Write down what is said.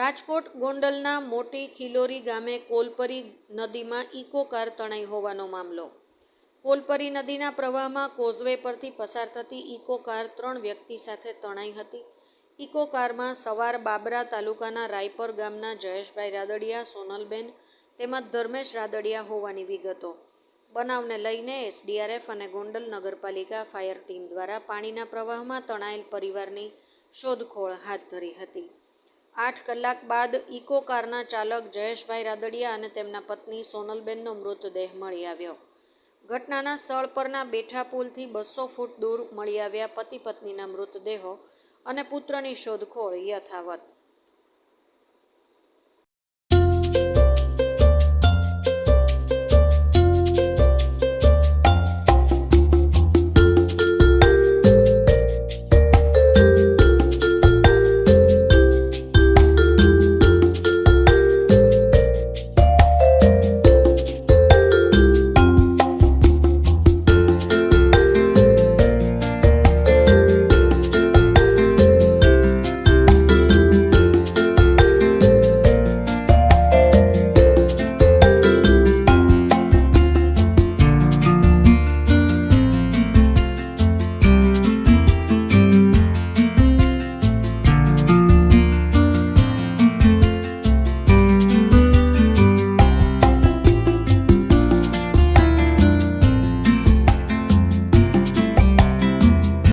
રાજકોટ ગોંડલના મોટી ખિલોરી ગામે કોલપરી નદીમાં ઇકો કાર તણાઈ હોવાનો મામલો. કોલપરી નદીના પ્રવાહમાં કોઝવે પરથી પસાર થતી ઇકો કાર 3 વ્યક્તિ સાથે તણાઈ હતી. ઇકો કારમાં સવાર બાબરા તાલુકાના રાયપર ગામના જયેશભાઈ રાદડિયા, સોનલબેન તેમજ ધર્મેશ રાદડિયા હોવાની વિગતો. બનાવને લઈને એસડીઆરએફ અને ગોંડલ નગરપાલિકા ફાયર ટીમ દ્વારા પાણીના પ્રવાહમાં તણાયેલ પરિવારની શોધખોળ હાથ ધરી હતી. 8 કલાક બાદ ઇકો કારના ચાલક જયેશભાઈ રાદડિયા અને તેમના પત્ની સોનલબેનનો મૃતદેહ મળી આવ્યો. ઘટનાના સ્થળ પરના બેઠા પુલથી 200 ફૂટ દૂર મળી આવ્યા પતિ પત્નીના મૃતદેહો અને પુત્રની શોધખોળ યથાવત.